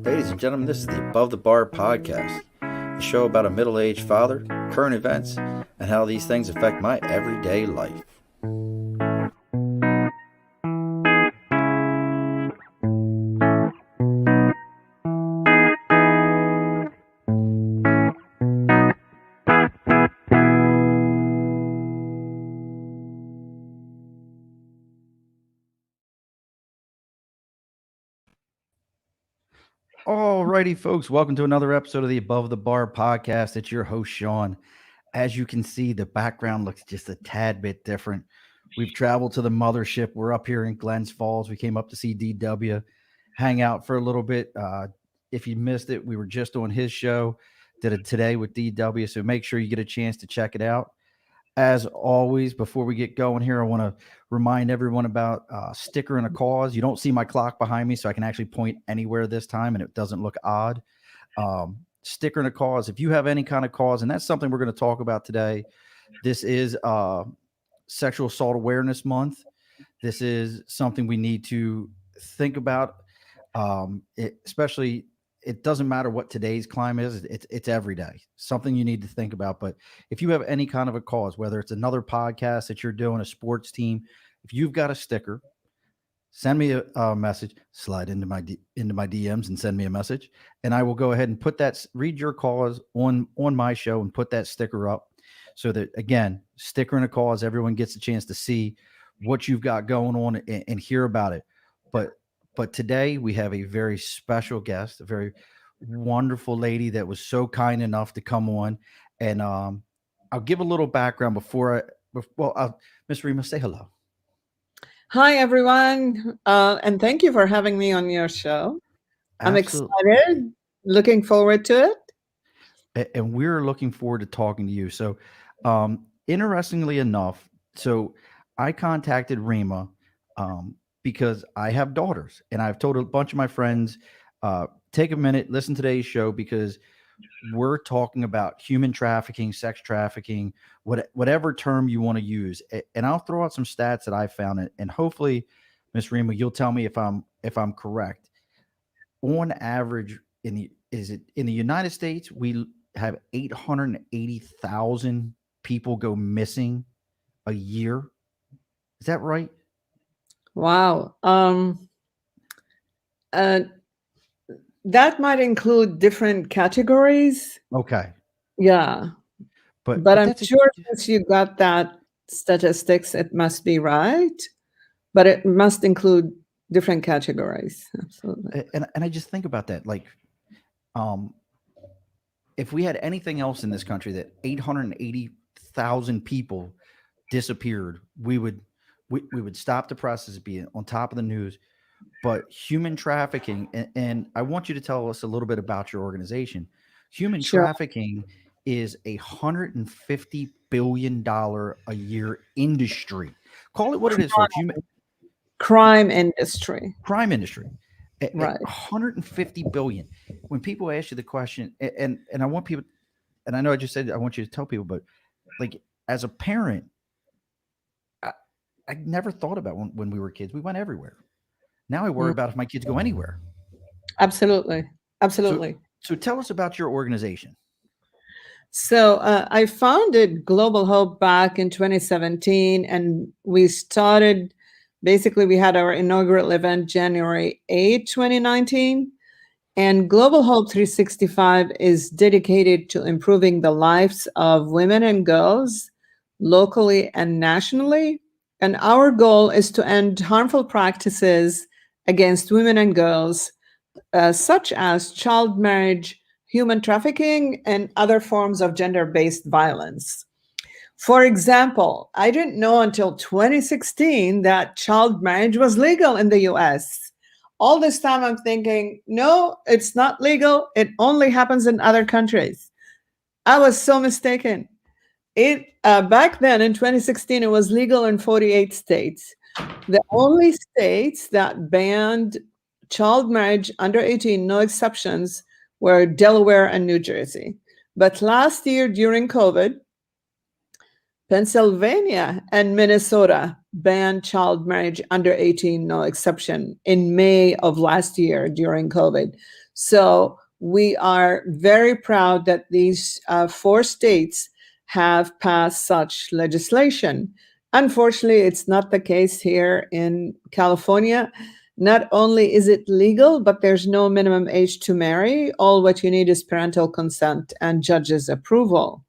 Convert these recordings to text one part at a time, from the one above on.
Ladies and gentlemen, this is the Above the Bar podcast, a show about a middle-aged father, current events, and how these things affect my everyday life. Alrighty, folks, welcome to another episode of the Above the Bar podcast. It's your host, Sean. As you can see, the background looks just a tad bit different. We've traveled to the mothership. We're up here in Glens Falls. We came up to see DW, hang out for a little bit. If you missed it, we were just on his show, did it today with DW, so make sure you get a chance to check it out. As always, before we get going here, I want to remind everyone about sticker and a cause. You don't see my clock behind me, so I can actually point anywhere this time, and it doesn't look odd. Sticker and a cause. If you have any kind of cause, and that's something we're going to talk about today. This is Sexual Assault Awareness Month. This is something we need to think about, especially. It doesn't matter what today's climate is. It's every day. Something you need to think about. But if you have any kind of a cause, whether it's another podcast that you're doing, a sports team, if you've got a sticker, send me a message, slide into my DMs and send me a message. And I will go ahead and read your cause on my show and put that sticker up so that, again, sticker and a cause, everyone gets a chance to see what you've got going on and hear about it. But today we have a very special guest, a very wonderful lady that was so kind enough to come on. And I'll give a little background before Miss Rima, say hello. Hi, everyone. And thank you for having me on your show. Absolutely. I'm excited, looking forward to it. And we're looking forward to talking to you. So interestingly enough, so I contacted Rima because I have daughters, and I've told a bunch of my friends, take a minute, listen to today's show, because we're talking about human trafficking, sex trafficking, whatever term you want to use. And I'll throw out some stats that I found, and hopefully, Ms. Rima, you'll tell me if I'm correct. On average, in the United States, we have 880,000 people go missing a year. Is that right? Wow. That might include different categories. Okay. Yeah. But I'm sure since you got that statistics, it must be right. But it must include different categories. Absolutely. And I just think about that. Like, if we had anything else in this country that 880,000 people disappeared, we would stop the process of being on top of the news. But human trafficking, and I want you to tell us a little bit about your organization. Human trafficking is $150 billion a year industry. Call it what it is, folks. Crime industry. Crime industry. Right. 150 billion. When people ask you the question, and I want people, and I know I just said I want you to tell people, but like as a parent, I never thought about when we were kids. We went everywhere. Now I worry about if my kids go anywhere. Absolutely. Absolutely. So tell us about your organization. So I founded Global Hope back in 2017, and we started, basically we had our inaugural event January 8, 2019. And Global Hope 365 is dedicated to improving the lives of women and girls locally and nationally. And our goal is to end harmful practices against women and girls, such as child marriage, human trafficking, and other forms of gender-based violence. For example, I didn't know until 2016 that child marriage was legal in the US. All this time I'm thinking, no, it's not legal. It only happens in other countries. I was so mistaken. Back then in 2016, it was legal in 48 states. The only states that banned child marriage under 18, no exceptions, were Delaware and New Jersey. But last year during COVID, Pennsylvania and Minnesota banned child marriage under 18, no exception, in May of last year during COVID. So we are very proud that these 4 states have passed such legislation. Unfortunately, it's not the case here in California. Not only is it legal, but there's no minimum age to marry. All what you need is parental consent and judge's approval.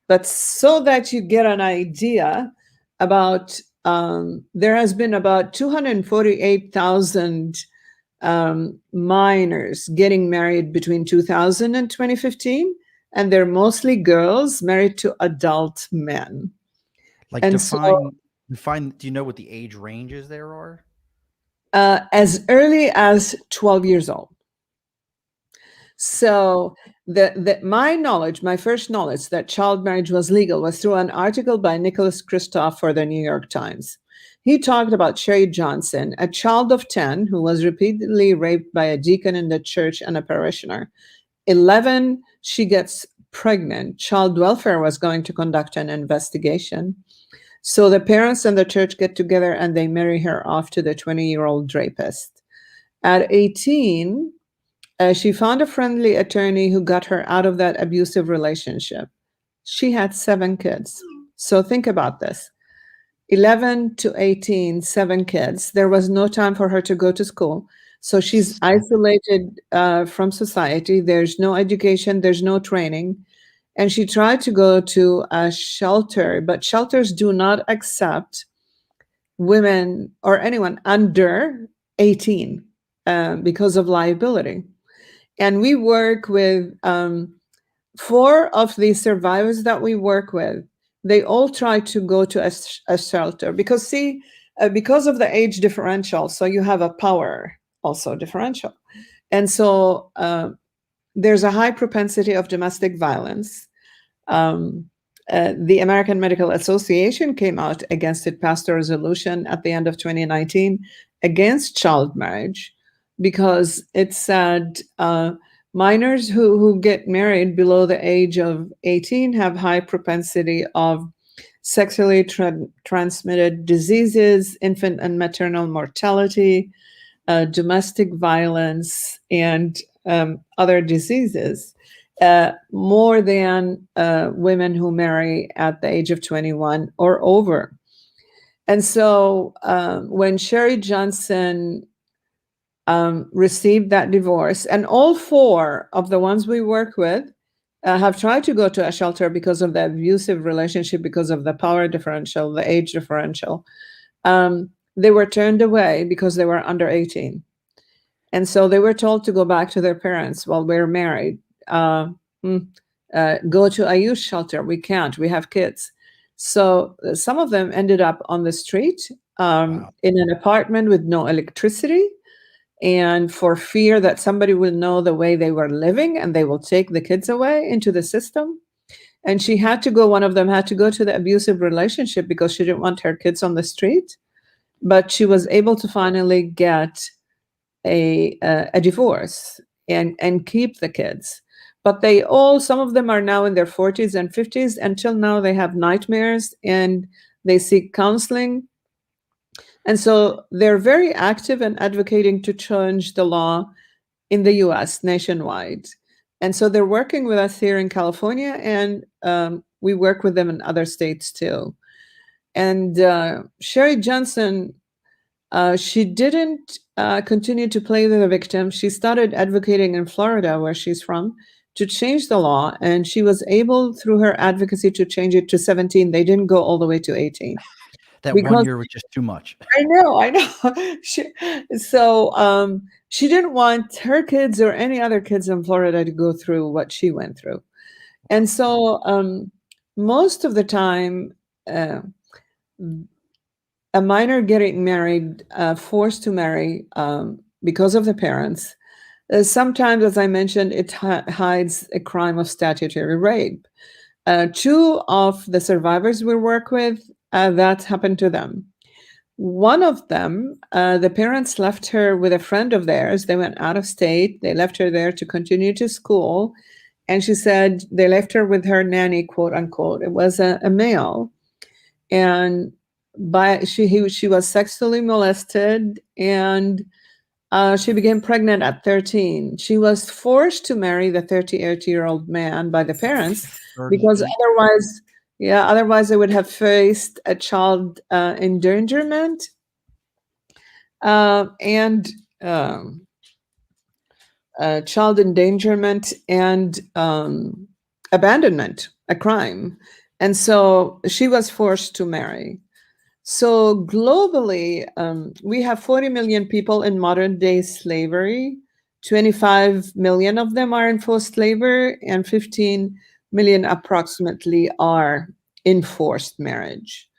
But so that you get an idea about, there has been about 248,000 minors getting married between 2000 and 2015, and they're mostly girls married to adult men. Like And define. Do you know what the age ranges there are? as early as 12 years old. So my first knowledge that child marriage was legal was through an article by Nicholas Kristof for the New York Times. He talked about Sherry Johnson, a child of 10 who was repeatedly raped by a deacon in the church and a parishioner. 11, she gets pregnant. Child welfare was going to conduct an investigation. So the parents and the church get together and they marry her off to the 20-year-old rapist. At 18, she found a friendly attorney who got her out of that abusive relationship. She had 7 kids. So think about this. 11 to 18, 7 kids. There was no time for her to go to school. So she's isolated from society. There's no education, there's no training. And she tried to go to a shelter, but shelters do not accept women or anyone under 18 because of liability. And we work with 4 of the survivors that we work with. They all try to go to a shelter because because of the age differential, so you have a power also differential. And so there's a high propensity of domestic violence. The American Medical Association came out against it, passed a resolution at the end of 2019 against child marriage because it said minors who get married below the age of 18 have high propensity of sexually transmitted diseases, infant and maternal mortality, domestic violence, and other diseases, more than women who marry at the age of 21 or over. And so when Sherry Johnson received that divorce, and all 4 of the ones we work with have tried to go to a shelter because of the abusive relationship, because of the power differential, the age differential. They were turned away because they were under 18. And so they were told to go back to their parents while we're married. Go to a youth shelter. We can't. We have kids. So some of them ended up on the street in an apartment with no electricity. And for fear that somebody will know the way they were living and they will take the kids away into the system. And one of them had to go to the abusive relationship because she didn't want her kids on the street. But she was able to finally get a divorce and keep the kids. But some of them are now in their 40s and 50s. Until now, they have nightmares and they seek counseling. And so they're very active in advocating to change the law in the US nationwide. And so they're working with us here in California, and we work with them in other states too. And Sherry Johnson, she didn't continue to play the victim. She started advocating in Florida, where she's from, to change the law. And she was able, through her advocacy, to change it to 17. They didn't go all the way to 18. That 1 year was just too much. I know. She didn't want her kids or any other kids in Florida to go through what she went through. And so most of the time, a minor getting married, forced to marry because of the parents, sometimes, as I mentioned, it hides a crime of statutory rape. 2 of the survivors we work with, that happened to them. One of them, the parents left her with a friend of theirs. They went out of state. They left her there to continue to school. And she said they left her with her nanny, quote unquote. It was a male. and she was sexually molested, and she became pregnant at 13. She was forced to marry the 38-year-old man by the parents because 38. otherwise they would have faced a child endangerment and child endangerment and abandonment, a crime. And so she was forced to marry. So globally, we have 40 million people in modern day slavery. 25 million of them are in forced labor, and 15 million approximately are in forced marriage.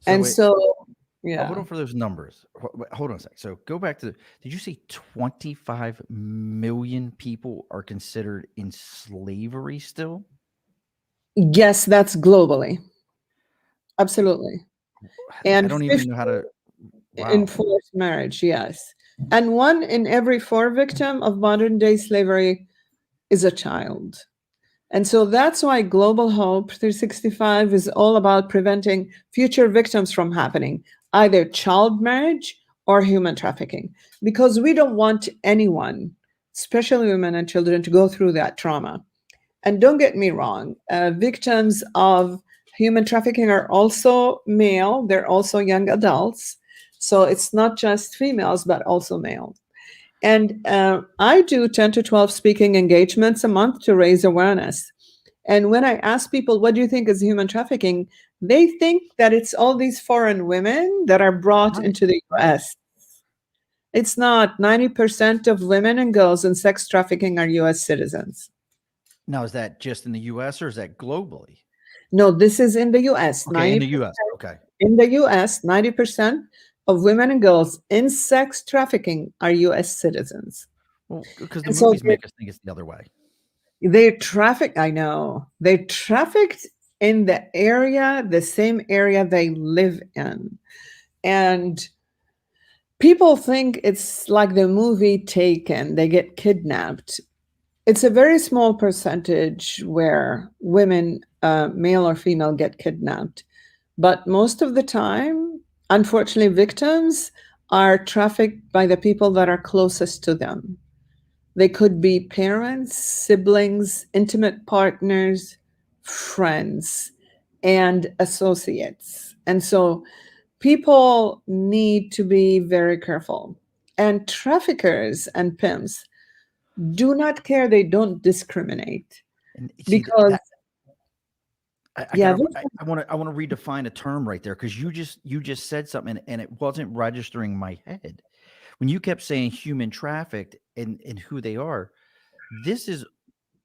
So And wait, so, hold yeah. on for those numbers. Hold on a sec. So go back to, did you say 25 million people are considered in slavery still? Yes, that's globally. Absolutely. I And don't even 50 know how to, in wow. forced marriage, yes. And 1 in every 4 victim of modern day slavery is a child. And so that's why Global Hope 365 is all about preventing future victims from happening, either child marriage or human trafficking, because we don't want anyone, especially women and children, to go through that trauma. And don't get me wrong, victims of human trafficking are also male, they're also young adults. So it's not just females, but also male. And I do 10 to 12 speaking engagements a month to raise awareness. And when I ask people, what do you think is human trafficking? They think that it's all these foreign women that are brought Right. into the Right. US. It's not. 90% of women and girls in sex trafficking are US citizens. Now, is that just in the US or is that globally? No, this is in the US. Okay, in 90 the US. Okay. in the US, 90% of women and girls in sex trafficking are US citizens. Well, because the And so movies make us think it's the other way. they traffic, I know. They trafficked in the same area they live in. And people think it's like the movie Taken, they get kidnapped. It's a very small percentage where women, male or female, get kidnapped. But most of the time, unfortunately, victims are trafficked by the people that are closest to them. They could be parents, siblings, intimate partners, friends, and associates. And so people need to be very careful. And traffickers and pimps do not care, they don't discriminate. And see Because, that I yeah, gotta I want to redefine a term right there because you just said something and it wasn't registering in my head when you kept saying human trafficked and who they are. This is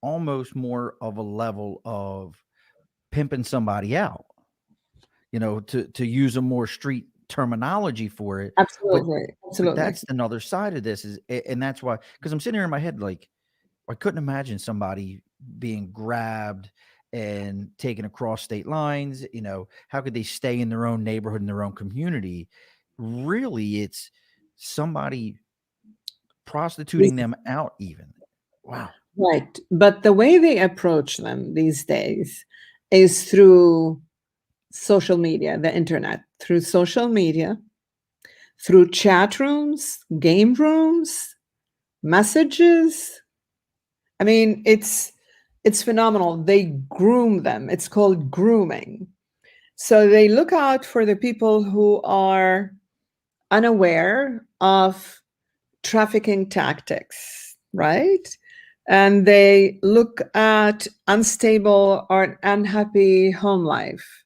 almost more of a level of pimping somebody out, to use a more street terminology for it. But absolutely, but absolutely. that's another side of this and that's why, because I'm sitting here in my head like I couldn't imagine somebody being grabbed and taken across state lines. How could they stay in their own neighborhood, in their own community? Really, it's somebody prostituting them out even. Wow. Right. But the way they approach them these days is through social media, the internet, through social media, through chat rooms, game rooms, messages. I mean, it's phenomenal. They groom them. It's called grooming. So they look out for the people who are unaware of trafficking tactics, right? And they look at unstable or unhappy home life.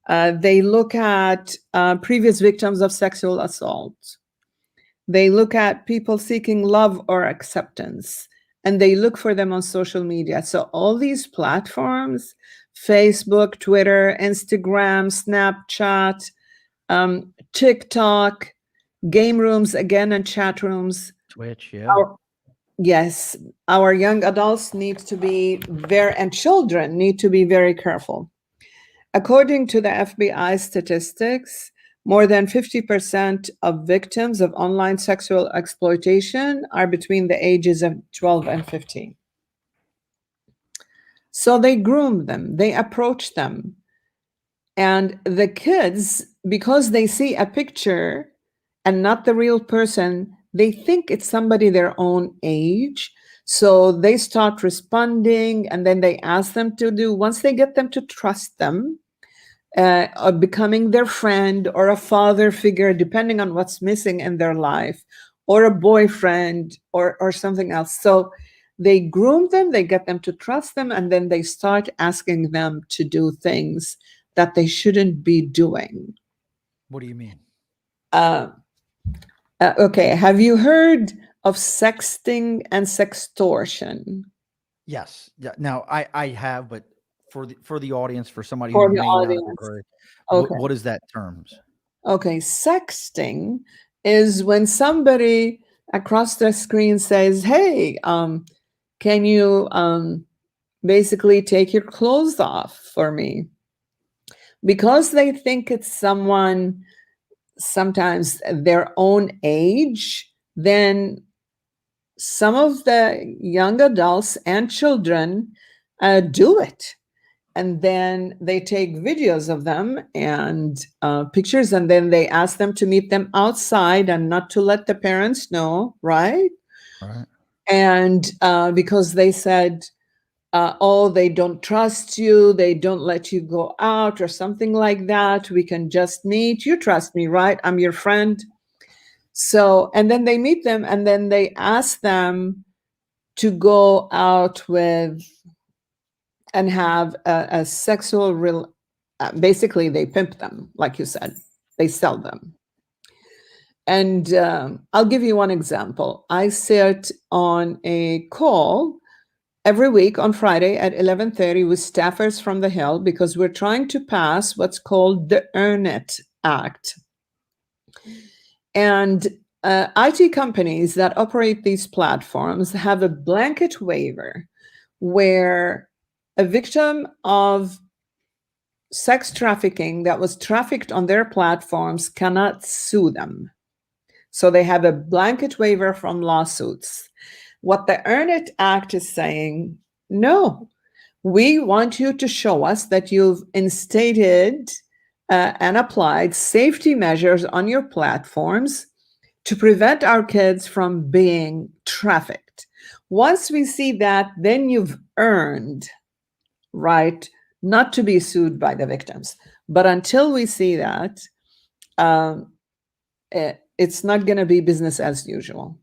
They look at previous victims of sexual assault. They look at people seeking love or acceptance, and they look for them on social media. So, all these platforms, Facebook, Twitter, Instagram, Snapchat, TikTok, game rooms again, and chat rooms. Twitch, yeah. Our, yes, our young adults need to be very, and children need to be very careful. According to the FBI statistics, more than 50% of victims of online sexual exploitation are between the ages of 12 and 15. So they groom them, they approach them. And the kids, because they see a picture and not the real person, they think it's somebody their own age. So they start responding, and then they ask them to do, once they get them to trust them, or becoming their friend or a father figure, depending on what's missing in their life, or a boyfriend or something else. So they groom them, they get them to trust them, and then they start asking them to do things that they shouldn't be doing. What do you mean? Uh, okay, have you heard of sexting and sextortion? Yes. Yeah. Now I have, but for the audience, for somebody who For the may not have audience. heard, Okay. what is that terms? Okay, sexting is when somebody across the screen says, "Hey, can you basically take your clothes off for me?" Because they think it's someone sometimes their own age, then some of the young adults and children do it. And then they take videos of them and pictures, and then they ask them to meet them outside and not to let the parents know, right? Right. And because they said, oh, they don't trust you, they don't let you go out or something like that. We can just meet. You trust me, right? I'm your friend. So, and then they meet them, and then they ask them to go out with and have a sexual real. Basically, they pimp them, like you said, they sell them. And I'll give you one example. I sit on a call every week on Friday at 11:30 with staffers from the Hill because we're trying to pass what's called the Earn It Act. And IT companies that operate these platforms have a blanket waiver where a victim of sex trafficking that was trafficked on their platforms cannot sue them. So they have a blanket waiver from lawsuits. What the Earn It Act is saying, no, we want you to show us that you've instated and applied safety measures on your platforms to prevent our kids from being trafficked. Once we see that, then you've earned, right, not to be sued by the victims. But until we see that, um, it's not going to be business as usual.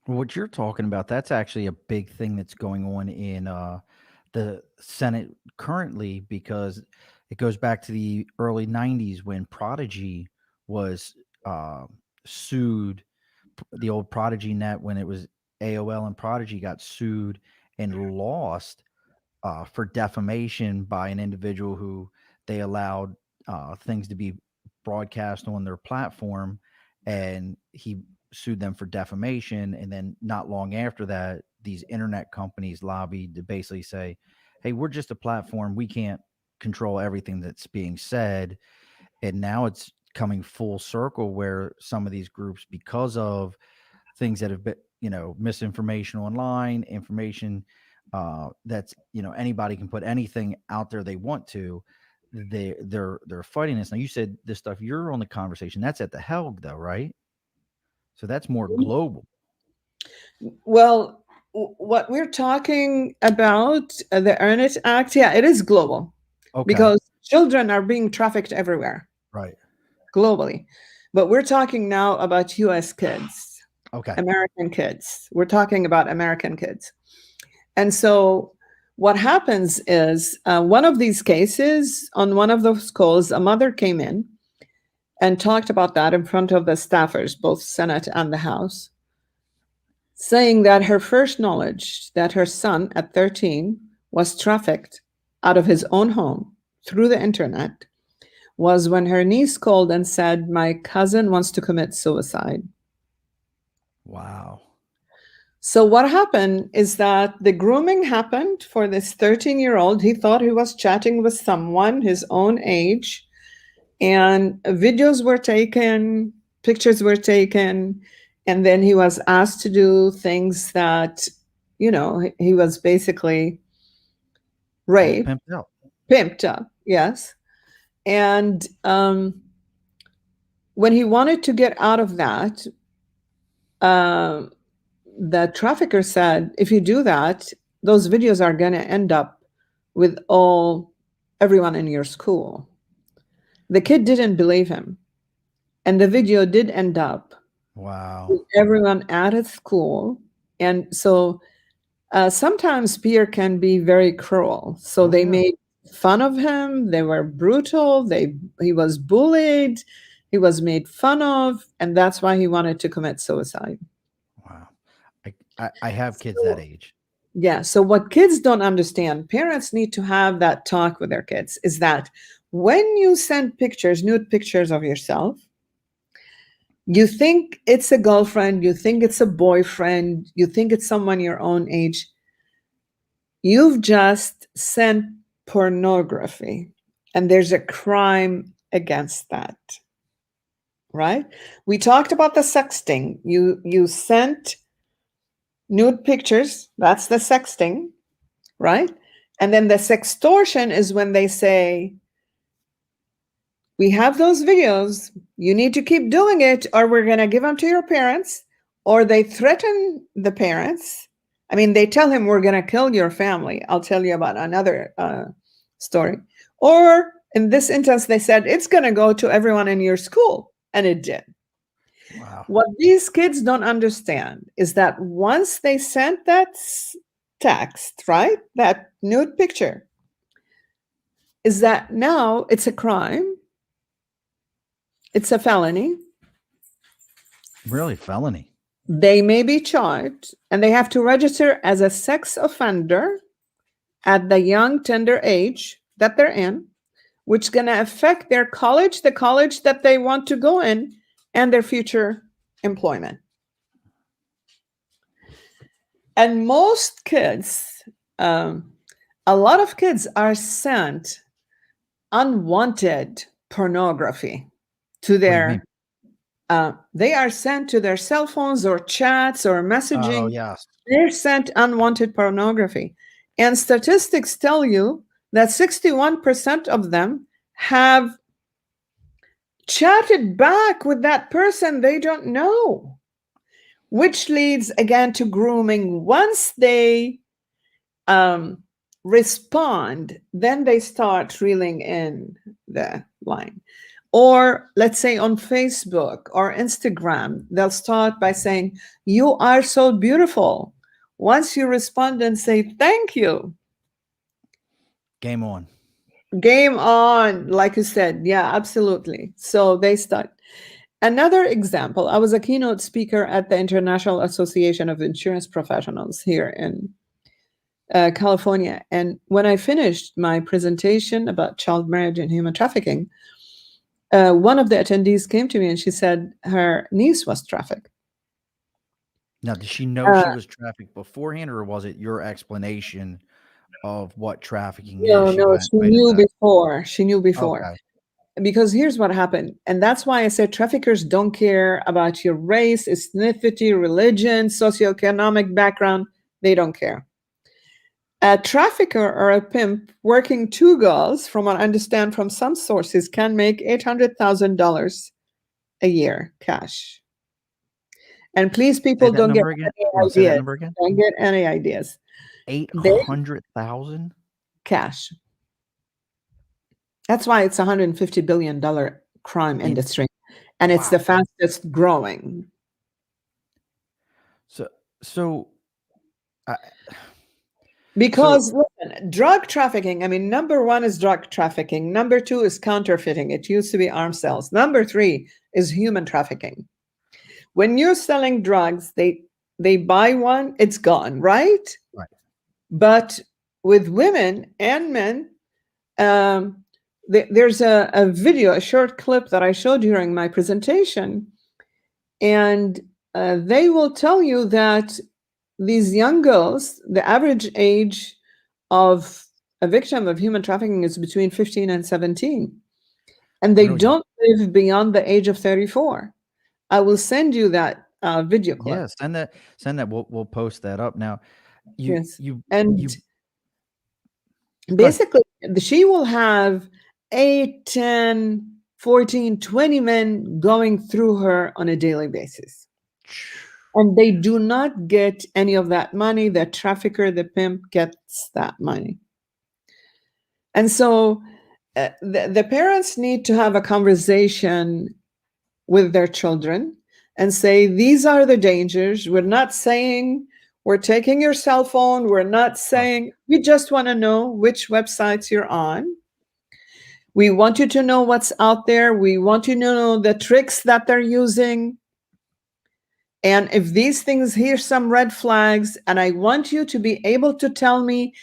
What you're talking about, that's actually a big thing that's going on in the Senate currently, because it goes back to the early 90s when Prodigy was uh, sued. The old Prodigy net, when it was AOL and Prodigy, got sued and lost for defamation by an individual who they allowed things to be broadcast on their platform, and he sued them for defamation. And then not long after that, these internet companies lobbied to basically say, hey, we're just a platform, we can't control everything that's being said. And now it's coming full circle where some of these groups, because of things that have been, misinformation online, information that's, anybody can put anything out there they want to. They're fighting this. Now, you said this stuff, you're on the conversation. That's at the Helg, though, right? So that's more global. Well, what we're talking about, the Earn It Act, yeah, it is global Okay. because children are being trafficked everywhere Right. globally. But we're talking now about US kids, Okay. American kids. We're talking about American kids. And so what happens is one of these cases, on one of those calls, a mother came in and talked about that in front of the staffers, both Senate and the House, saying that her first knowledge that her son at 13 was trafficked out of his own home through the internet was when her niece called and said, my cousin wants to commit suicide. Wow. So what happened is that the grooming happened for this 13-year-old. He thought he was chatting with someone his own age, and videos were taken, pictures were taken, and then he was asked to do things that, he was basically He was raped, pimped out. pimped up, yes. And when he wanted to get out of that, the trafficker said, if you do that, those videos are going to end up with everyone in your school. The kid didn't believe him. And the video did end up with everyone at his school. And so sometimes peer can be very cruel. So they made fun of him. They were brutal. He was bullied. He was made fun of. And that's why he wanted to commit suicide. Wow. I have kids that age. Yeah. So what kids don't understand, parents need to have that talk with their kids, is that when you send pictures, nude pictures of yourself, you think it's a girlfriend, you think it's a boyfriend, you think it's someone your own age. You've just sent pornography, and there's a crime against that, right? We talked about the sexting. You sent nude pictures, that's the sexting, right? And then the sextortion is when they say, we have those videos, you need to keep doing it, or we're going to give them to your parents, or they threaten the parents. I mean, they tell him, we're going to kill your family. I'll tell you about another story. Or in this instance, they said, it's going to go to everyone in your school. And it did. Wow. What these kids don't understand is that once they sent that text, right, that nude picture, is that now it's a crime. It's a felony. Really, felony? They may be charged, and they have to register as a sex offender at the young, tender age that they're in, which is going to affect their college, the college that they want to go in, and their future employment. And most kids, a lot of kids are sent unwanted pornography to their, they are sent to their cell phones or chats or messaging. Oh, yes. They're sent unwanted pornography. And statistics tell you that 61% of them have chatted back with that person they don't know, which leads again to grooming. Once they respond, then they start reeling in the line. Or let's say on Facebook or Instagram, they'll start by saying, you are so beautiful. Once you respond and say, thank you. Game on. Game on, like you said. Yeah, absolutely. So they start. Another example, I was a keynote speaker at the International Association of Insurance Professionals here in California. And when I finished my presentation about child marriage and human trafficking, one of the attendees came to me and she said her niece was trafficked. Now, did she know she was trafficked beforehand, or was it your explanation of what trafficking is? No, she knew before. She knew before. Okay. Because here's what happened. And that's why I said traffickers don't care about your race, ethnicity, religion, socioeconomic background. They don't care. A trafficker or a pimp working two girls, from what I understand from some sources, can make $800,000 a year cash. And please, people, don't get any ideas. Don't get any ideas. 800,000 cash. That's why it's $150 billion crime industry, and it's the fastest growing. Because listen, drug trafficking, I mean, number one is drug trafficking. Number two is counterfeiting. It used to be arms sales. Number three is human trafficking. When you're selling drugs, they buy one, it's gone, right? Right. But with women and men, there's a video, a short clip that I showed during my presentation, and they will tell you that these young girls, the average age of a victim of human trafficking is between 15 and 17, and they don't live beyond the age of 34. I will send you that video clip. Yeah, send that. We'll post that up now. Basically, she will have 8, 10, 14, 20 men going through her on a daily basis. And they do not get any of that money. The trafficker, the pimp gets that money. And so the parents need to have a conversation with their children and say, these are the dangers. We're not saying we're taking your cell phone. We're not saying, we just want to know which websites you're on. We want you to know what's out there. We want you to know the tricks that they're using. And if these things, here's some red flags, and I want you to be able to tell me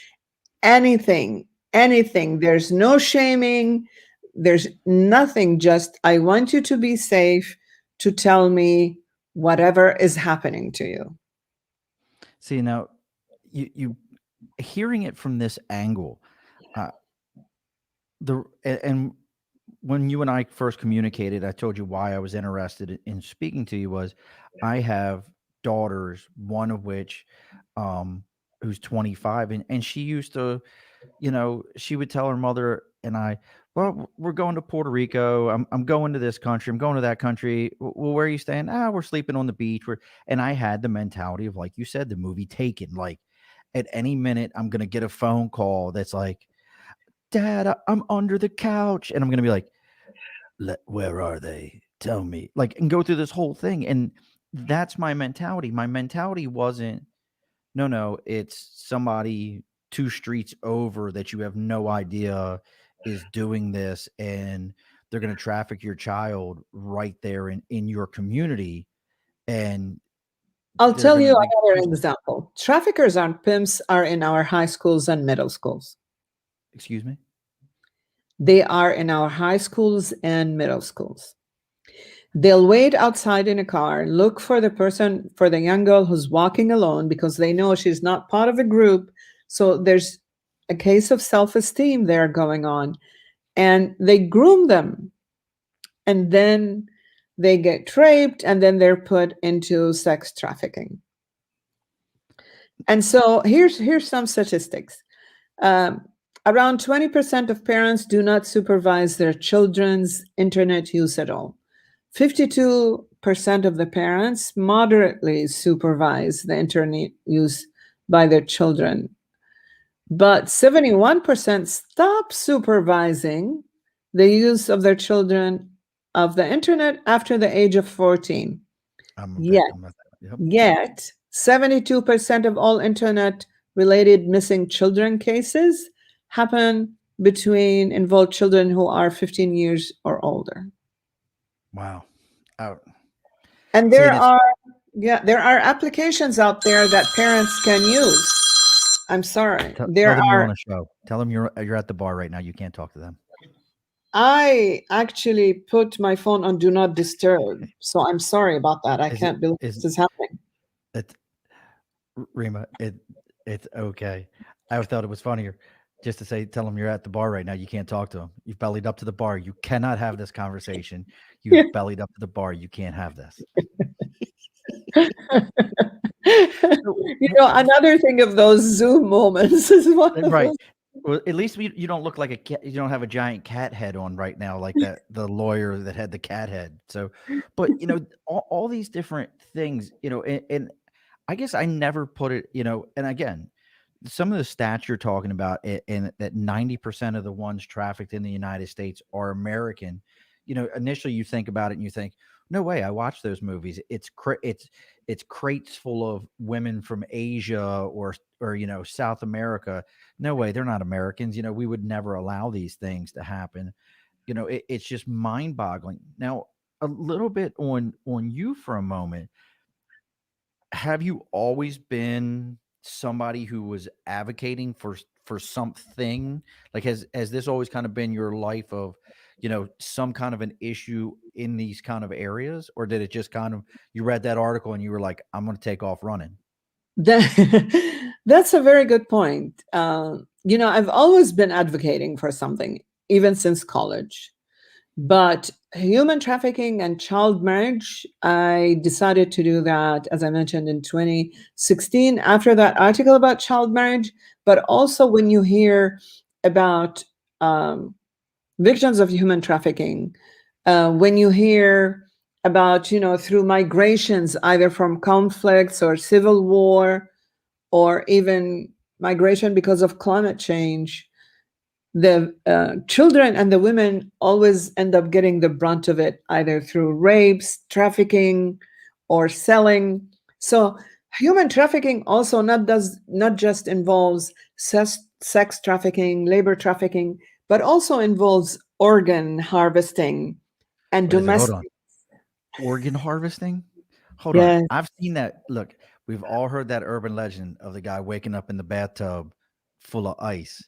anything. There's no shaming. There's nothing. Just, I want you to be safe to tell me whatever is happening to you. See, now you hearing it from this angle, and when you and I first communicated, I told you why I was interested in speaking to you was I have daughters, one of which, who's 25, and she used to, she would tell her mother and I, well, we're going to Puerto Rico. I'm going to this country. I'm going to that country. Well, where are you staying? We're sleeping on the beach. And I had the mentality of, like you said, the movie Taken. Like, at any minute, I'm gonna get a phone call that's like, "Dad, I'm under the couch," and I'm gonna be like, "Where are they? Tell me." Like, and go through this whole thing, and that's my mentality. My mentality wasn't, no, it's somebody 2 streets over that you have no idea is doing this, and they're gonna traffic your child right there in your community, and I'll they're tell gonna you make another example. Traffickers and pimps are in our high schools and middle schools. Excuse me? They are in our high schools and middle schools. They'll wait outside in a car, look for for the young girl who's walking alone because they know she's not part of a group. So there's a case of self-esteem there going on. And they groom them. And then they get raped, and then they're put into sex trafficking. And so here's some statistics. Around 20% of parents do not supervise their children's internet use at all. 52% of the parents moderately supervise the internet use by their children. But 71% stop supervising the use of their children of the internet after the age of 14. Yet 72% of all internet-related missing children cases happen between involved children who are 15 years or older. Wow. And there are applications out there that parents can use. I'm sorry. Tell them you're on a show. Tell them you're at the bar right now. You can't talk to them. I actually put my phone on do not disturb, so I'm sorry about that. I can't believe this is happening. Rima, it's okay. I thought it was funnier just to say, tell them you're at the bar right now. You can't talk to them. You've bellied up to the bar. You cannot have this conversation. You've bellied up to the bar. You can't have this. Another thing of those Zoom moments is right. Well, at least you don't look like a cat. You don't have a giant cat head on right now, like the lawyer that had the cat head. So, but all these different things, and I guess I never put it, and again, some of the stats you're talking about, and that 90% of the ones trafficked in the United States are American. Initially you think about it and you think, no way, I watched those movies. It's crates full of women from Asia or South America. No way, they're not Americans. We would never allow these things to happen. It's just mind-boggling. Now, a little bit on you for a moment. Have you always been somebody who was advocating for something? Like, has this always kind of been your life of, some kind of an issue in these kind of areas? Or did it just kind of, you read that article and you were like, I'm going to take off running? That's a very good point. I've always been advocating for something, even since college. But human trafficking and child marriage, I decided to do that, as I mentioned, in 2016, after that article about child marriage. But also when you hear about victims of human trafficking, when you hear about, through migrations, either from conflicts or civil war, or even migration because of climate change, the children and the women always end up getting the brunt of it, either through rapes, trafficking, or selling. So human trafficking also not just involves sex trafficking, labor trafficking, but also involves organ harvesting and Wait a second, hold on. domestic. Organ harvesting? Hold on. Yeah. I've seen that. Look, we've all heard that urban legend of the guy waking up in the bathtub full of ice.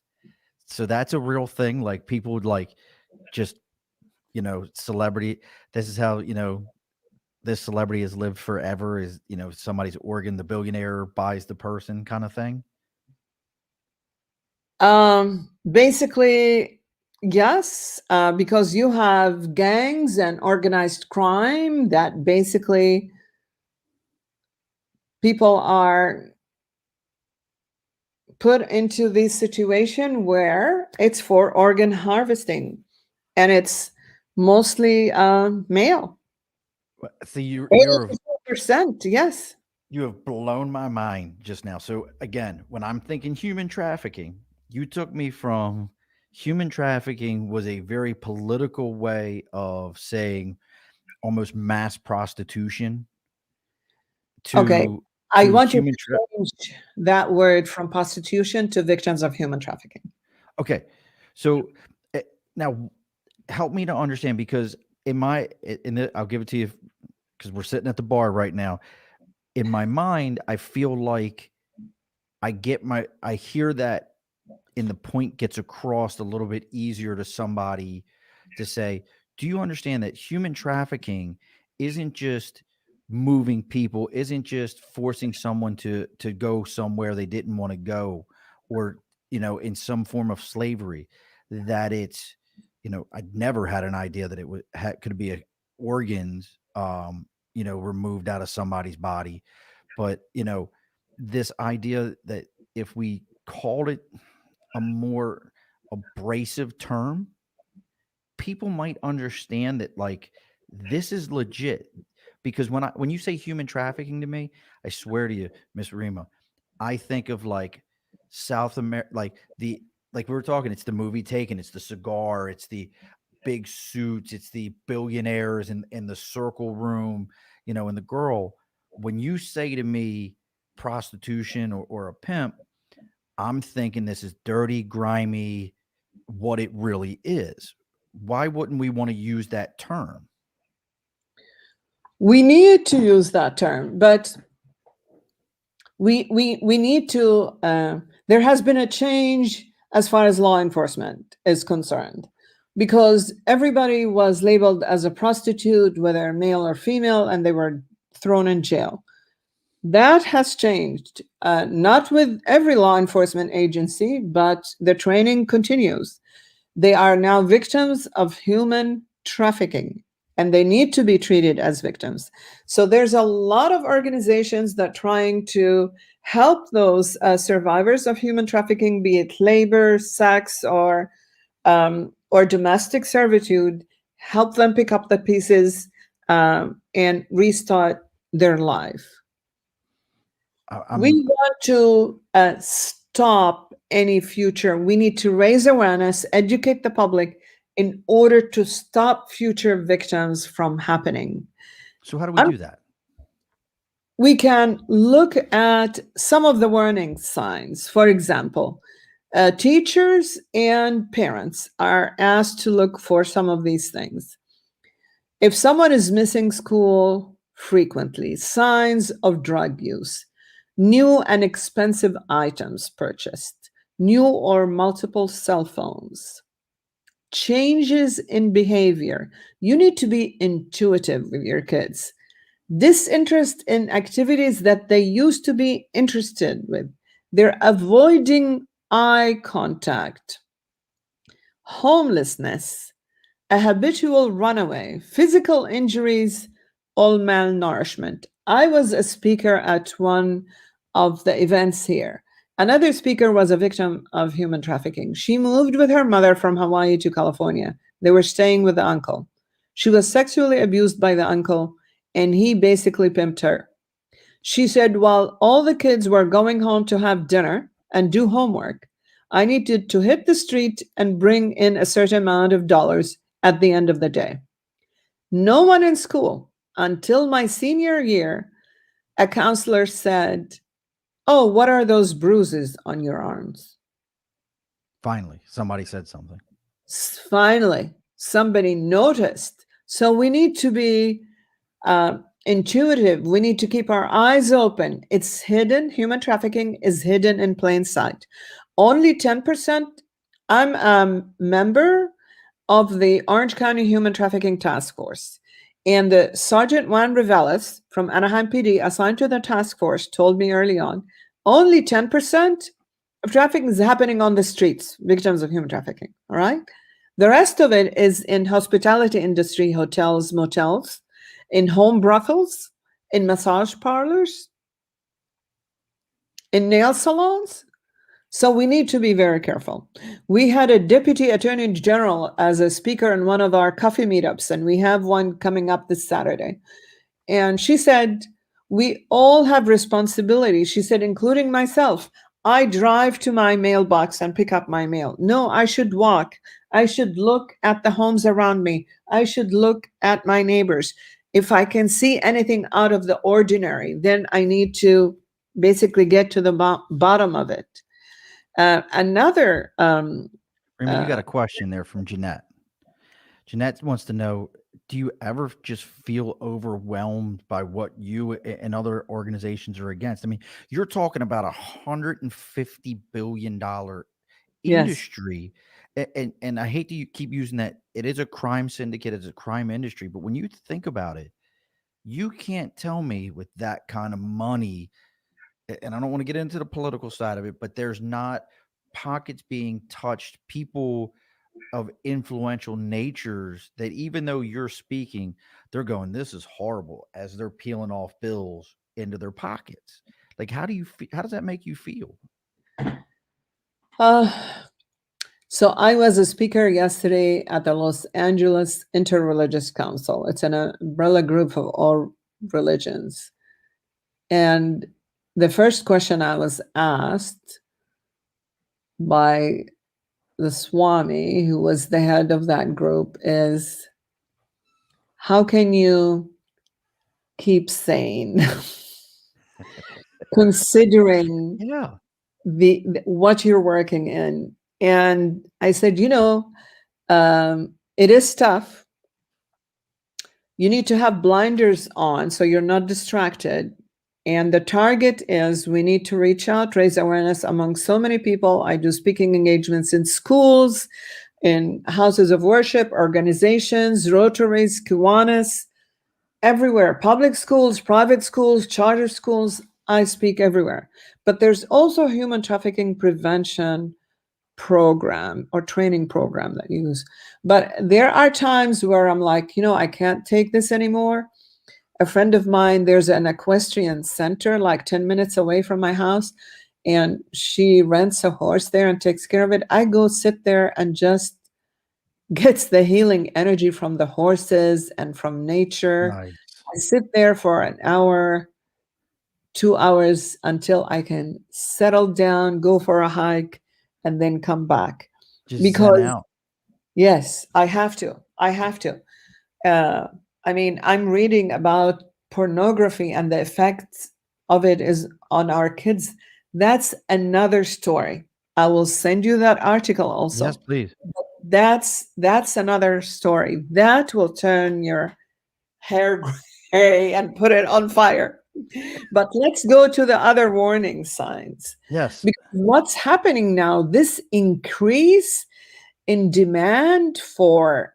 So that's a real thing. Like people would like just, celebrity. This is how, this celebrity has lived forever is, somebody's organ, the billionaire buys the person kind of thing. Basically, yes, because you have gangs and organized crime that basically people are put into this situation where it's for organ harvesting, and it's mostly male. So you 80%, yes. you have blown my mind just now. So again, when I'm thinking human trafficking, you took me from human trafficking was a very political way of saying almost mass prostitution Okay, to I want you human to change that word from prostitution to victims of human trafficking. Okay. So now help me to understand because I'll give it to you because we're sitting at the bar right now. In my mind, I feel like I hear that and the point gets across a little bit easier to somebody to say, do you understand that human trafficking isn't just moving people, isn't just forcing someone to go somewhere they didn't want to go or, in some form of slavery, that it's, I'd never had an idea that it could be organs, removed out of somebody's body. But, this idea that if we called it a more abrasive term, people might understand that like this is legit. Because when you say human trafficking to me, I swear to you, Miss Rima, I think of like South America, like we were talking, it's the movie Taken, it's the cigar, it's the big suits, it's the billionaires in the circle room, and the girl. When you say to me prostitution or a pimp, I'm thinking this is dirty, grimy, what it really is. Why wouldn't we want to use that term? We need to use that term, but we need to. There has been a change as far as law enforcement is concerned, because everybody was labeled as a prostitute, whether male or female, and they were thrown in jail. That has changed, not with every law enforcement agency, but the training continues. They are now victims of human trafficking, and they need to be treated as victims. So there's a lot of organizations that trying to help those survivors of human trafficking, be it labor, sex, or domestic servitude, help them pick up the pieces and restart their life. We I'm want to stop any future. We need to raise awareness, educate the public in order to stop future victims from happening. So how do we do that? We can look at some of the warning signs. For example, teachers and parents are asked to look for some of these things. If someone is missing school frequently, signs of drug use, new and expensive items purchased, new or multiple cell phones, changes in behavior. You need to be intuitive with your kids. Disinterest in activities that they used to be interested with. They're avoiding eye contact. Homelessness, a habitual runaway, physical injuries, all malnourishment. I was a speaker at one of the events here, Another speaker was a victim of human trafficking. She moved with her mother from Hawaii to California. They were staying with the uncle. She was sexually abused by the uncle, and he basically pimped her. She said, while all the kids were going home to have dinner and do homework, I needed to hit the street and bring in a certain amount of dollars at the end of the day. No one in school until my senior year, a counselor said, "Oh, what are those bruises on your arms?" Finally, somebody said something. Finally, somebody noticed. So we need to be intuitive. We need to keep our eyes open. It's hidden. Human trafficking is hidden in plain sight. Only 10%. I'm a member of the Orange County Human Trafficking Task Force. And the Sergeant Juan Reveles from Anaheim PD, assigned to the task force, told me early on, only 10% of trafficking is happening on the streets, victims of human trafficking, all right? The rest of it is in hospitality industry, hotels, motels, in home brothels, in massage parlors, in nail salons. So we need to be very careful. We had a deputy attorney general as a speaker in one of our coffee meetups, and we have one coming up this Saturday. And she said, we all have responsibility. She said, including myself. I drive to my mailbox and pick up my mail. No, I should walk. I should look at the homes around me. I should look at my neighbors. If I can see anything out of the ordinary, then I need to basically get to the bottom of it. Another Rima, you got a question there from Jeanette. Jeanette wants to know, do you ever just feel overwhelmed by what you and other organizations are against? I mean, you're talking about $150 billion yes. industry. And I hate to keep using that. It is a crime syndicate, it's a crime industry. But when you think about it, you can't tell me with that kind of money, and I don't want to get into the political side of it, but there's not pockets being touched, people of influential natures that even though you're speaking, they're going, this is horrible, as they're peeling off bills into their pockets. Like, how does that make you feel? So I was a speaker yesterday at the Los Angeles Interreligious Council. It's an umbrella group of all religions. And the first question I was asked by the Swami, who was the head of that group, is, how can you keep sane considering Yeah. the what you're working in? And I said, it is tough. You need to have blinders on so you're not distracted. And the target is, we need to reach out, raise awareness among so many people. I do speaking engagements in schools, in houses of worship, organizations, Rotaries, Kiwanis, everywhere, public schools, private schools, charter schools. I speak everywhere. But there's also a human trafficking prevention program or training program that you use. But there are times where I'm like, I can't take this anymore. A friend of mine, there's an equestrian center like 10 minutes away from my house, and she rents a horse there and takes care of it. I go sit there and just gets the healing energy from the horses and from nature. Nice. I sit there for an hour, 2 hours until I can settle down, go for a hike, and then come back. Just Because zen out. yes, I have to. I'm reading about pornography and the effects of it is on our kids. That's another story. I will send you that article also. Yes, please. That's another story. That will turn your hair gray and put it on fire. But let's go to the other warning signs. Yes. Because what's happening now, this increase in demand for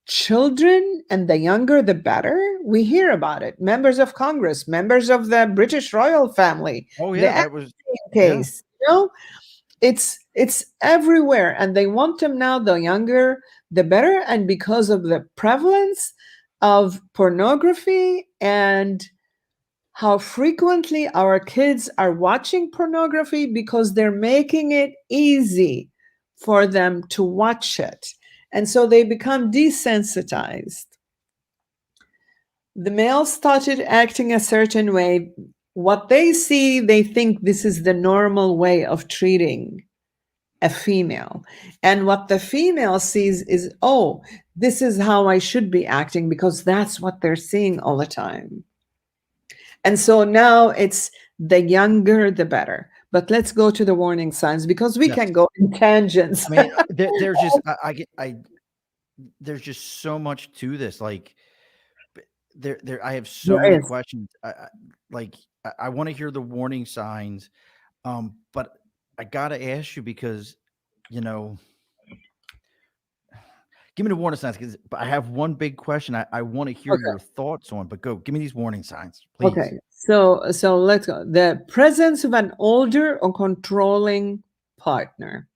children, and the younger the better, we hear about it. Members of Congress, members of the British royal family. Oh yeah, that was case. It's everywhere, and they want them now, the younger the better. And because of the prevalence of pornography and how frequently our kids are watching pornography because they're making it easy for them to watch it. And so they become desensitized. The males started acting a certain way. What they see, they think this is the normal way of treating a female. And what the female sees is, oh, this is how I should be acting because that's what they're seeing all the time. And so now it's the younger, the better. But let's go to the warning signs because we Yes. can go in tangents. I mean, there's just I get there's just so much to this. Like I have so There many is. questions. I want to hear the warning signs, but I gotta ask you because you know, give me the warning signs because I have one big question. I want to hear Okay. your thoughts on, but go give me these warning signs, please. Okay. So let's go. The presence of an older or controlling partner.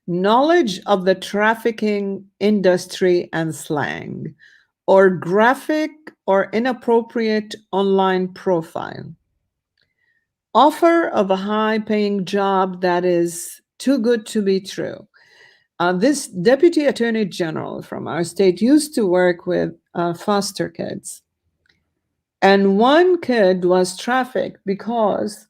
Knowledge of the trafficking industry and slang, or graphic or inappropriate online profile. Offer of a high paying job that is too good to be true. This deputy attorney general from our state used to work with foster kids. And one kid was trafficked because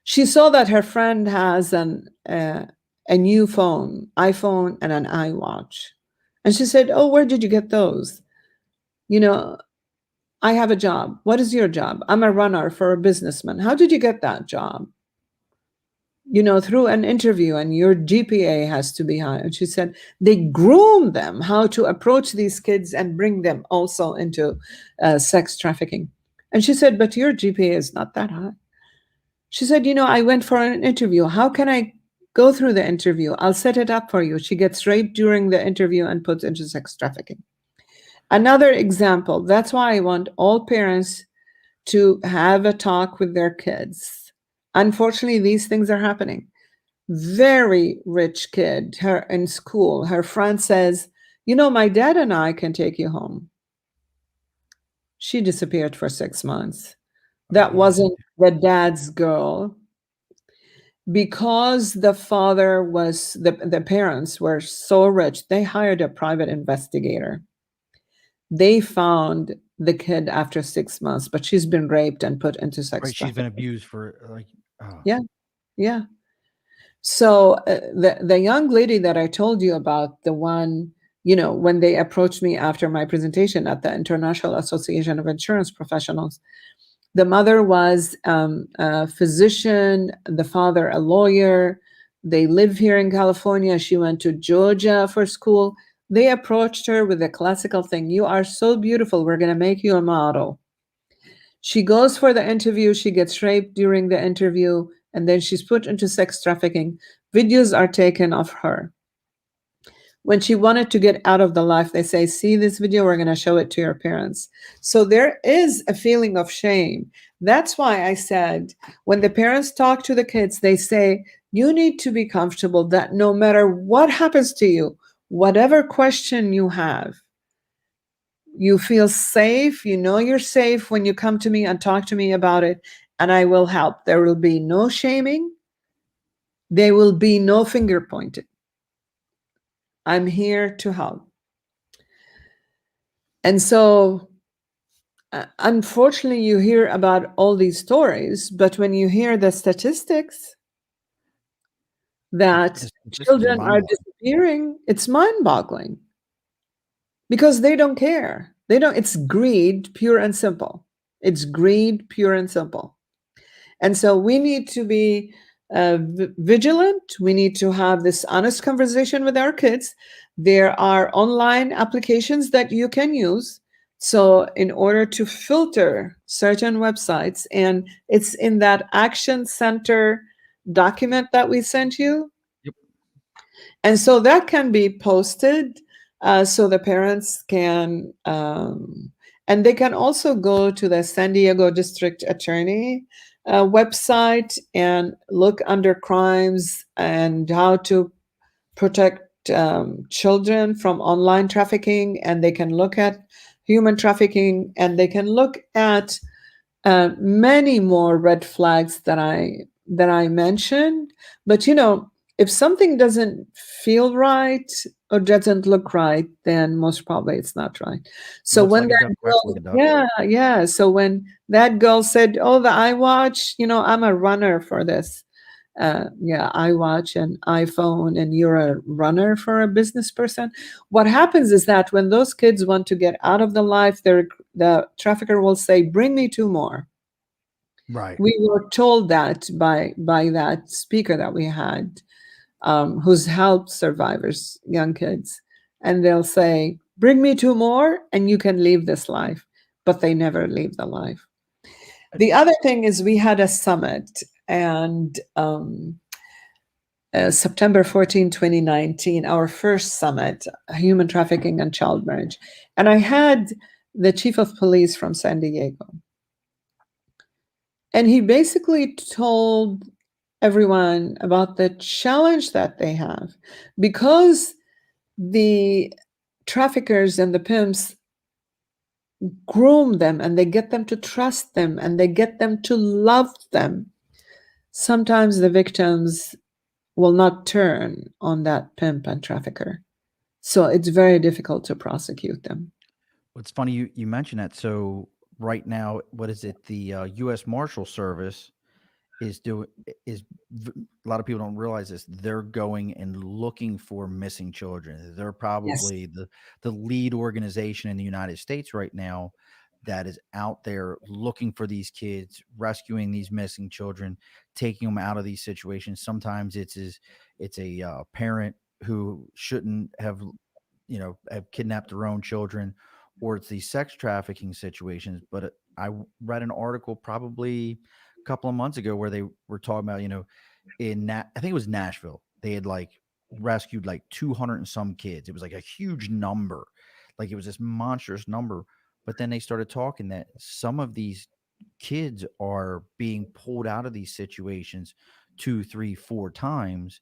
she saw that her friend has a new phone, iPhone, and an iWatch. And she said, "Oh, where did you get those? You know, I have a job. What is your job? I'm a runner for a businessman. How did you get that job? Through an interview, and your GPA has to be high." And she said, they groom them how to approach these kids and bring them also into sex trafficking. And she said, but your GPA is not that high. She said, I went for an interview. How can I go through the interview? I'll set it up for you. She gets raped during the interview and put into sex trafficking. Another example. That's why I want all parents to have a talk with their kids. Unfortunately, these things are happening. Very rich kid, her in school, her friend says, my dad and I can take you home. She disappeared for 6 months. That Oh, wasn't the dad's girl. Because the father was, the parents were so rich, they hired a private investigator. They found the kid after 6 months, but she's been raped and put into sex right. She's been trafficking. abused for like. Oh, Yeah, yeah. So the young lady that I told you about, the one, when they approached me after my presentation at the International Association of Insurance Professionals, the mother was a physician, the father a lawyer. They live here in California. She went to Georgia for school. They approached her with the classical thing: "You are so beautiful. We're going to make you a model." She goes for the interview. She gets raped during the interview, and then she's put into sex trafficking. Videos are taken of her. When she wanted to get out of the life, they say, "See this video, we're going to show it to your parents." So there is a feeling of shame. That's why I said, when the parents talk to the kids, they say, you need to be comfortable that no matter what happens to you, whatever question you have, you feel safe. You're safe when you come to me and talk to me about it, and I will help. There will be no shaming. There will be no finger pointing. I'm here to help. And so, unfortunately, you hear about all these stories, but when you hear the statistics that the statistics are children are mind-boggling. disappearing, it's mind-boggling because they don't care. They don't. It's greed, pure and simple. It's greed, pure and simple. And so we need to be vigilant. We need to have this honest conversation with our kids. There are online applications that you can use. So, in order to filter certain websites, and it's in that Action Center document that we sent you. Yep. And so that can be posted so the parents can, and they can also go to the San Diego District Attorney website and look under crimes and how to protect children from online trafficking. And they can look at human trafficking, and they can look at many more red flags that I mentioned. But if something doesn't feel right or doesn't look right, then most probably it's not right. So Looks when like a that duck quacking girl, a duck. yeah. So when that girl said, "Oh, the iWatch, I'm a runner for this." Yeah, iWatch and iPhone, and you're a runner for a business person. What happens is that when those kids want to get out of the life, the trafficker will say, "Bring me two more." Right. We were told that by that speaker that we had, who's helped survivors, young kids, and they'll say, "Bring me two more, and you can leave this life," but they never leave the life. The other thing is we had a summit, and September 14, 2019, our first summit, Human Trafficking and Child Marriage, and I had the chief of police from San Diego. And he basically told everyone about the challenge that they have because the traffickers and the pimps groom them and they get them to trust them and they get them to love them. Sometimes the victims will not turn on that pimp and trafficker. So it's very difficult to prosecute them. It's funny you mentioned that. So right now, what is it? The U.S. Marshal Service is doing is a lot of people don't realize this. They're going and looking for missing children. They're Yes. probably the lead organization in the United States right now that is out there looking for these kids, rescuing these missing children, taking them out of these situations. Sometimes it's a parent who shouldn't have have kidnapped their own children, or it's these sex trafficking situations. But read an article probably a couple of months ago where they were talking about, I think it was Nashville. They had like rescued like 200 and some kids. It was like a huge number. Like it was this monstrous number. But then they started talking that some of these kids are being pulled out of these situations two, three, four times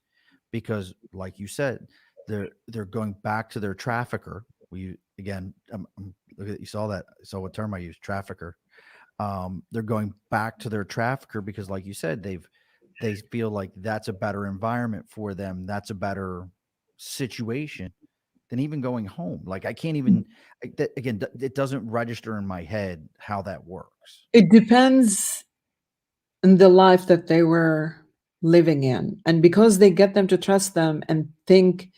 because, like you said, they're going back to their trafficker. We again, look at you saw that. Saw what term I used, trafficker. They're going back to their trafficker because, like you said, they feel like that's a better environment for them. That's a better situation than even going home. Like I can't even again. It doesn't register in my head how that works. It depends on the life that they were living in. And because they get them to trust them and think,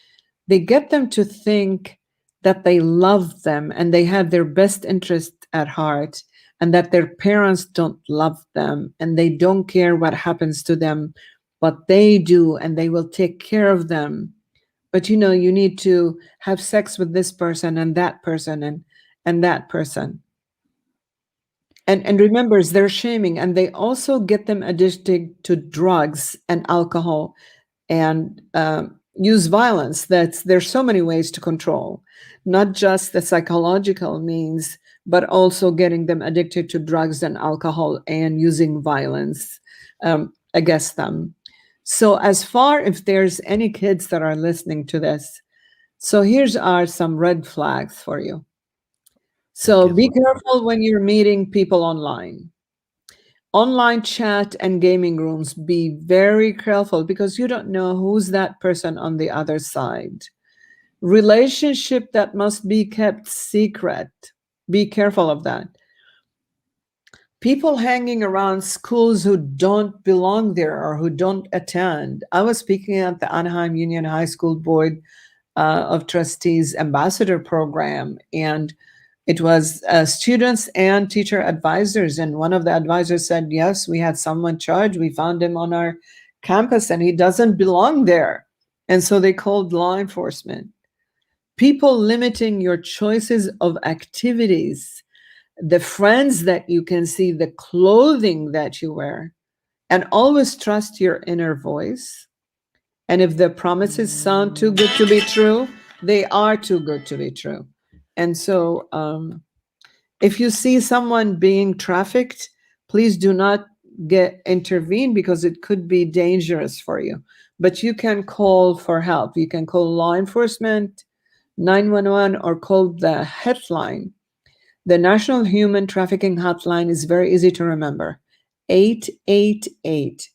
they get them to think that they love them and they have their best interest at heart, and that their parents don't love them and they don't care what happens to them, but they do, and they will take care of them. But you need to have sex with this person and that person and that person. And remember, they're shaming, and they also get them addicted to drugs and alcohol and use violence. There's so many ways to control, not just the psychological means, but also getting them addicted to drugs and alcohol and using violence against them. So as far if there's any kids that are listening to this, so here's are some red flags for you. Those So kids be look good. careful when you're meeting people online. Online chat and gaming rooms, be very careful because you don't know who's that person on the other side. Relationship that must be kept secret. Be careful of that. People hanging around schools who don't belong there or who don't attend. I was speaking at the Anaheim Union High School Board of Trustees Ambassador Program, and it was students and teacher advisors. And one of the advisors said, "Yes, we had someone charged. We found him on our campus and he doesn't belong there." And so they called law enforcement. People limiting your choices of activities, the friends that you can see, the clothing that you wear, and always trust your inner voice. And if the promises sound too good to be true, they are too good to be true. And so, if you see someone being trafficked, please do not get intervene because it could be dangerous for you. But you can call for help. You can call law enforcement, 911, or call the headline. The National Human Trafficking Hotline is very easy to remember: 888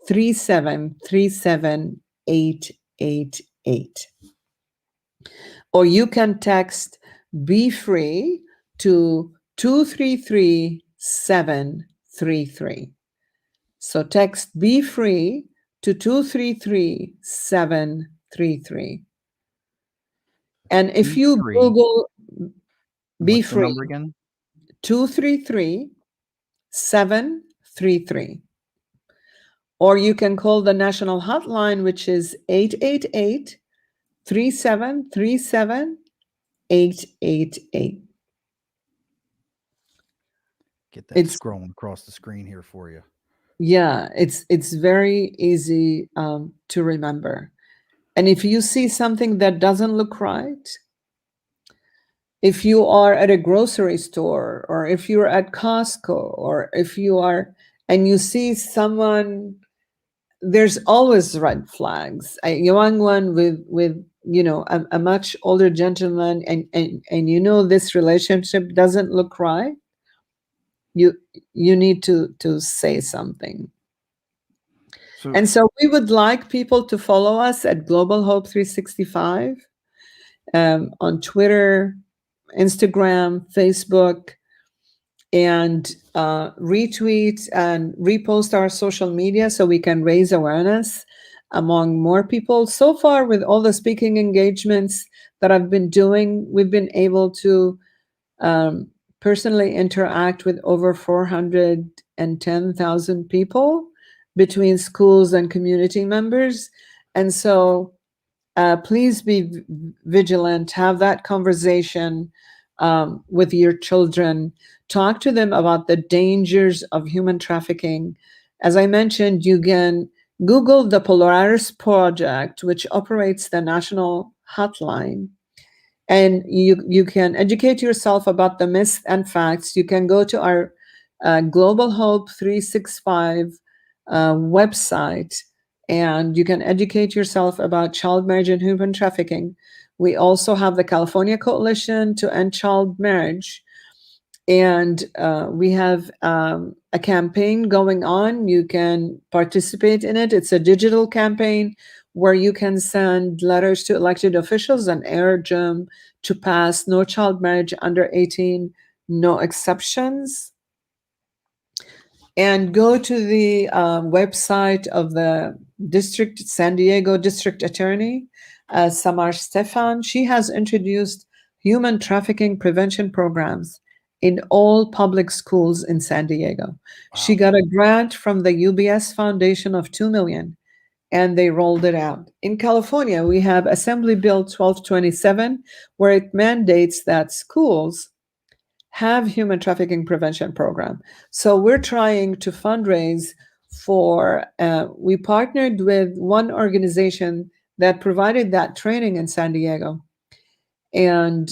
3737 888. Or you can text Be Free to 233 733. So text Be Free to 233 733. And if Be you free. Google Be What's the Free, number again? 233 733. Or you can call the national hotline, which is 888 3737 888. Get that It's scrolling across the screen here for you. Yeah, it's very easy to remember. And if you see something that doesn't look right, if you are at a grocery store, or if you're at Costco, or if you are and you see someone, there's always red flags. A young one with a much older gentleman, and this relationship doesn't look right, you you need to say something. So And so we would like people to follow us at Global Hope 365 on Twitter, Instagram, Facebook, and retweet and repost our social media so we can raise awareness among more people. So far, with all the speaking engagements that I've been doing, we've been able to um, personally interact with over 410,000 people between schools and community members. And so please be vigilant, have that conversation with your children, talk to them about the dangers of human trafficking. As I mentioned, you can Google the Polaris Project, which operates the national hotline, and you can educate yourself about the myths and facts. You can go to our Global Hope 365 website, and you can educate yourself about child marriage and human trafficking. We also have the California Coalition to End Child Marriage, and we have a campaign going on. You can participate in it. It's a digital campaign where you can send letters to elected officials and urge them to pass no child marriage under 18, no exceptions. And go to the website of the district, San Diego District Attorney, Samar Stefan. She has introduced human trafficking prevention programs in all public schools in San Diego. She wow. got a grant from the UBS Foundation of 2 million, and they rolled it out. In California, we have Assembly Bill 1227, where it mandates that schools have human trafficking prevention program. So we're trying to fundraise for, we partnered with one organization that provided that training in San Diego. And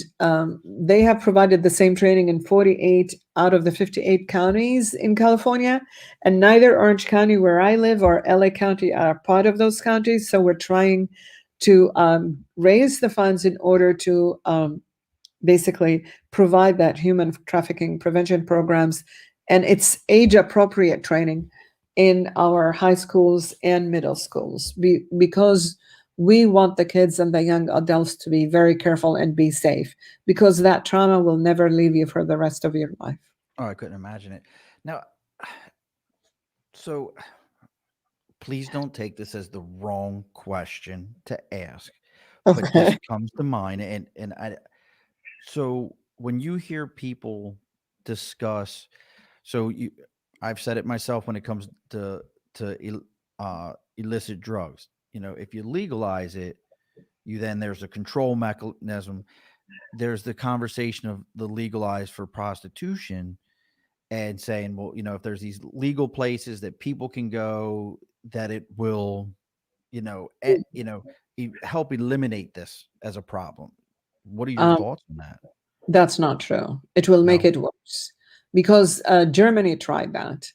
they have provided the same training in 48 out of the 58 counties in California. And neither Orange County, where I live, or LA County are part of those counties. So we're trying to raise the funds in order to basically provide that human trafficking prevention programs, and it's age appropriate training in our high schools and middle schools, because we want the kids and the young adults to be very careful and be safe, because that trauma will never leave you for the rest of your life. Oh, I couldn't imagine it. Now, so please don't take this as the wrong question to ask, but this Okay. comes to mind, and I. So when you hear people discuss, so I've said it myself when it comes to illicit drugs. If you legalize it, there's a control mechanism. There's the conversation of the legalized for prostitution, and saying, well, if there's these legal places that people can go, that it will, help eliminate this as a problem. What are your Um, thoughts on that? that's not true. It will make No. it worse, because Germany tried that.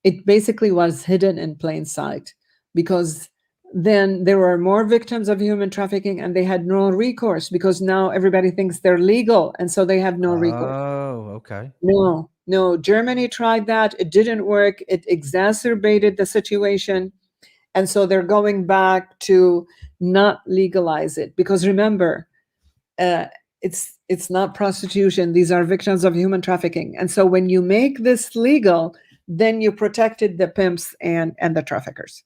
It basically was hidden in plain sight, because then there were more victims of human trafficking and they had no recourse because now everybody thinks they're legal and so they have no recourse. Oh, okay. No, no. Germany tried that. It didn't work. It exacerbated the situation. And so they're going back to not legalize it because remember, uh, it's not prostitution. These are victims of human trafficking. And so when you make this legal, then you protected the pimps and the traffickers.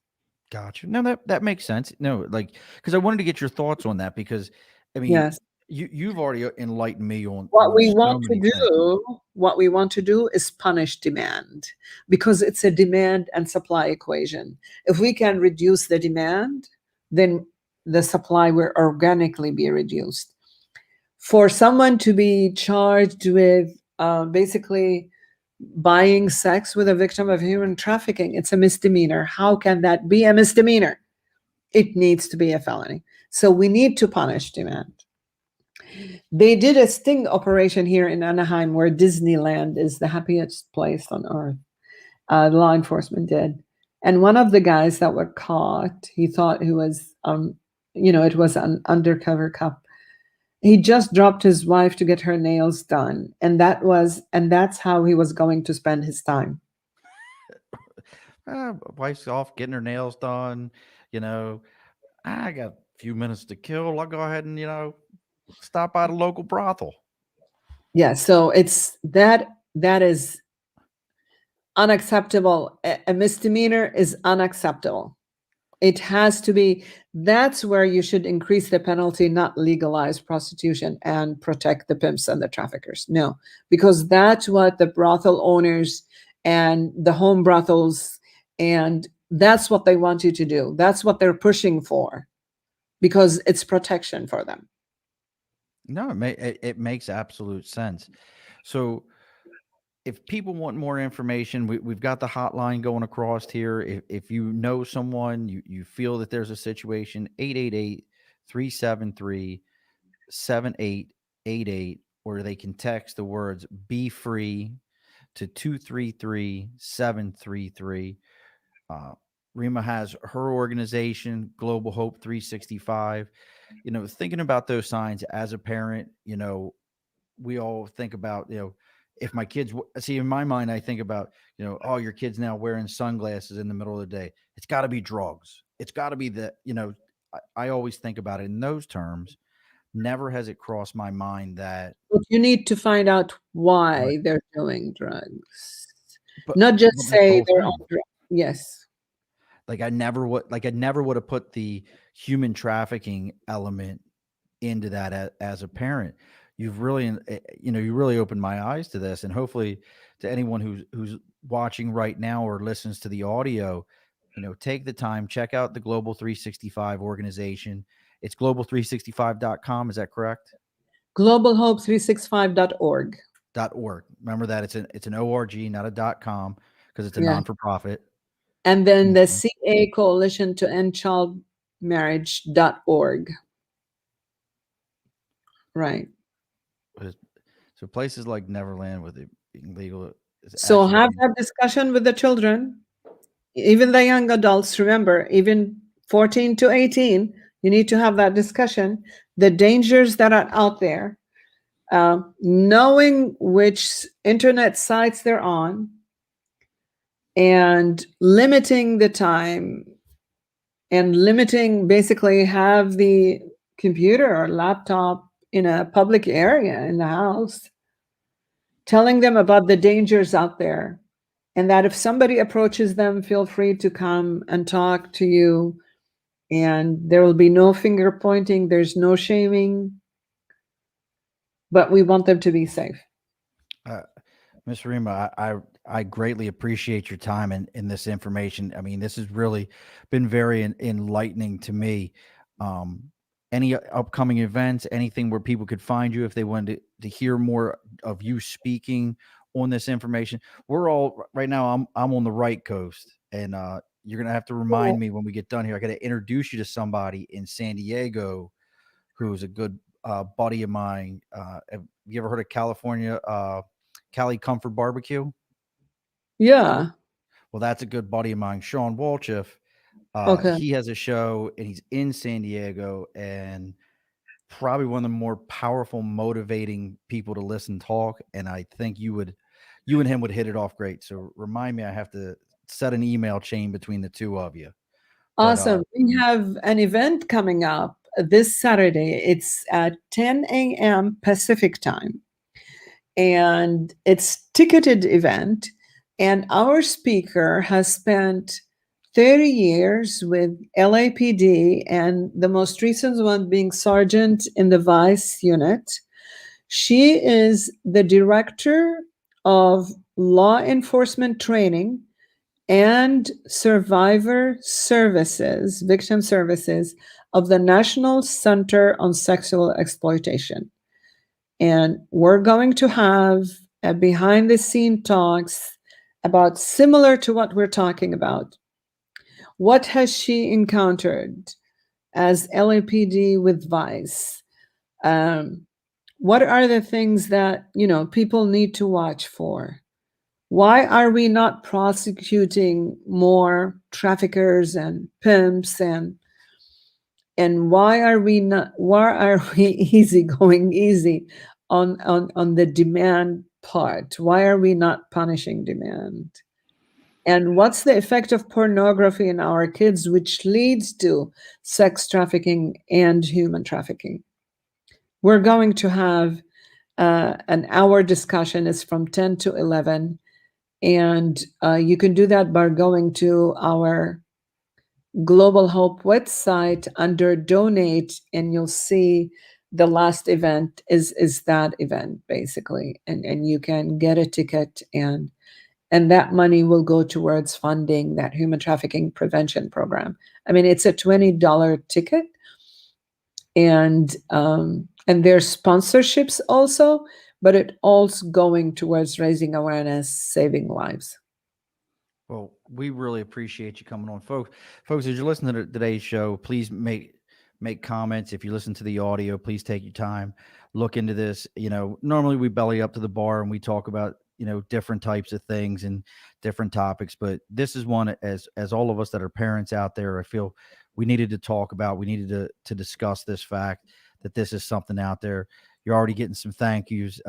Gotcha. No, that makes sense. No, like because I wanted to get your thoughts on that because, I mean, Yes. you've already enlightened me What on we so want to many things. do, what we want to do is punish demand because it's a demand and supply equation. If we can reduce the demand, then the supply will organically be reduced. For someone to be charged with basically buying sex with a victim of human trafficking, it's a misdemeanor. How can that be a misdemeanor? It needs to be a felony. So we need to punish demand. They did a sting operation here in Anaheim where Disneyland is the happiest place on earth. Law enforcement did. And one of the guys that were caught, he thought he was, it was an undercover cop. He just dropped his wife to get her nails done. And that's how he was going to spend his time. Wife's off getting her nails done. You know, I got a few minutes to kill. I'll go ahead and stop by the local brothel. Yeah. So that is unacceptable. A misdemeanor is unacceptable. It has to be, that's where you should increase the penalty, not legalize prostitution and protect the pimps and the traffickers. No, because that's what the brothel owners and the home brothels, and that's what they want you to do. That's what they're pushing for because it's protection for them. No, it makes absolute sense. So if people want more information, we've got the hotline going across here. If you know someone, you feel that there's a situation, 888-373-7888, or they can text the words "be free" to 233-733. Uh, Rima has her organization, Global Hope 365. Thinking about those signs as a parent, we all think about, if my kids see, in my mind, I think about, oh, your kid's now wearing sunglasses in the middle of the day. It's got to be drugs. It's got to be I always think about it in those terms. Never has it crossed my mind that, But you need to find out right, why they're doing drugs, but not just that's the say whole they're on thing. drugs. Yes. I never would have put the human trafficking element into that as a parent. You've really, you really opened my eyes to this, and hopefully to anyone who's watching right now or listens to the audio, take the time, check out the Global 365 organization. It's global365.com. Is that correct? Globalhope365.org. .org. Remember that it's an org, not a .com, because it's a Yeah. non-for-profit. And then the Mhm. CA Coalition to End Child Marriage.org. Right. So places like Neverland with it being legal is So actually have that discussion with the children, even the young adults. Remember, even 14 to 18, you need to have that discussion. The dangers that are out there, knowing which internet sites they're on, and limiting the time and limiting, basically have the computer or laptop in a public area in the house, telling them about the dangers out there, and that if somebody approaches them, feel free to come and talk to you, and there will be no finger pointing, there's no shaming, but we want them to be safe. uh, Miss Rima, I greatly appreciate your time and this information. I mean, this has really been very enlightening to me. Um, any upcoming events, anything where people could find you if they wanted to hear more of you speaking on this information? We're all right now. I'm on the right coast, and you're gonna have to remind me when we get done here. I got to introduce you to somebody in San Diego who is a good buddy of mine. Have you ever heard of California? Cali Comfort Barbecue. Yeah. Well, that's a good buddy of mine, Sean Walchef. Okay. He has a show and he's in San Diego, and probably one of the more powerful, motivating people to listen talk. And I think you and him would hit it off great. So remind me, I have to set an email chain between the two of you. But Awesome. We have an event coming up this Saturday. It's at 10 a.m. Pacific time. And it's ticketed event. And our speaker has spent 30 years with LAPD, and the most recent one being sergeant in the Vice unit. She is the director of law enforcement training and survivor services, victim services of the National Center on Sexual Exploitation. And we're going to have a behind the scene talks about similar to what we're talking about. What has she encountered as LAPD with Vice? What are the things that, people need to watch for? Why are we not prosecuting more traffickers and pimps, and why are we going easy on the demand part? Why are we not punishing demand? And what's the effect of pornography in our kids, which leads to sex trafficking and human trafficking? We're going to have an hour discussion. It's from 10 to 11. And you can do that by going to our Global Hope website under donate, and you'll see the last event is that event, basically. And you can get a ticket, and that money will go towards funding that human trafficking prevention program. I mean, it's a $20 ticket, and there's sponsorships also, but it all's going towards raising awareness, saving lives. Well, we really appreciate you coming on, folks. Folks, as you're listening to today's show, please make comments. If you listen to the audio, please take your time, look into this. Normally we belly up to the bar and we talk about different types of things and different topics, but this is one, as all of us that are parents out there, I feel we needed to talk about. We needed to discuss this fact that this is something out there. You're already getting some thank yous.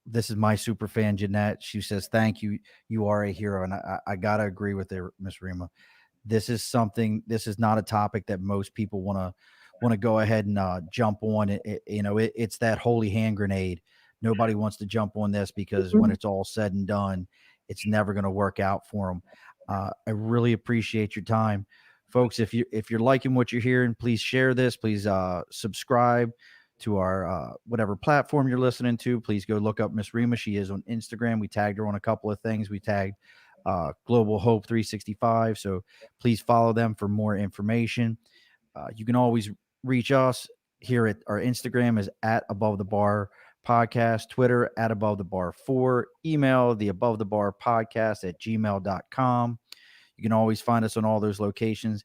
This is my super fan, Jeanette. She says, "Thank you. You are a hero." And I got to agree with her, Miss Rima. This is not a topic that most people want to go ahead and jump on. It's that holy hand grenade. Nobody wants to jump on this because when it's all said and done, it's never going to work out for them. I really appreciate your time, folks. If you're liking what you're hearing, please share this. Please subscribe to our whatever platform you're listening to. Please go look up Miss Rima. She is on Instagram. We tagged her on a couple of things. We tagged Global Hope 365. So please follow them for more information. You can always reach us here at our Instagram is at Above the Bar Podcast, Twitter at Above the Bar 4, email the Above the Bar Podcast at gmail.com. You can always find us on all those locations.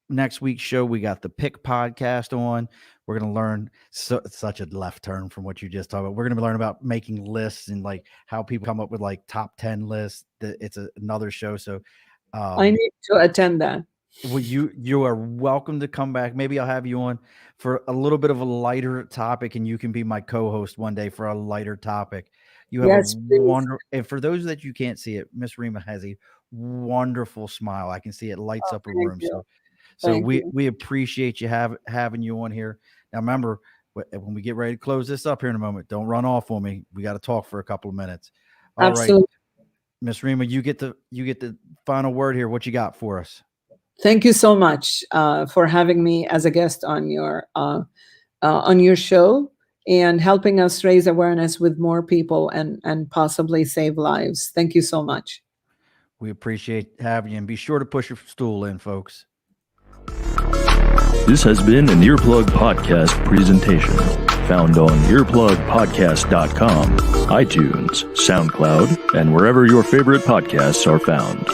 Next week's show, we got the Pick podcast on. We're going to learn such a left turn from what you just talked about. We're going to learn about making lists and like how people come up with like top 10 lists. It's another show. So I need to attend that. Well, you are welcome to come back. Maybe I'll have you on for a little bit of a lighter topic, and you can be my co-host one day for a lighter topic. You have wonderful, and for those that you can't see it, Miss Rima has a wonderful smile. I can see it lights up a room. So we appreciate you having you on here. Now, remember, when we get ready to close this up here in a moment, don't run off on me. We got to talk for a couple of minutes. All Absolutely. Right, Miss Rima, you get the final word here. What you got for us? Thank you so much for having me as a guest on your show and helping us raise awareness with more people and possibly save lives. Thank you so much. We appreciate having you, and be sure to push your stool in, folks. This has been an Earplug Podcast presentation, found on earplugpodcast.com, iTunes, SoundCloud, and wherever your favorite podcasts are found.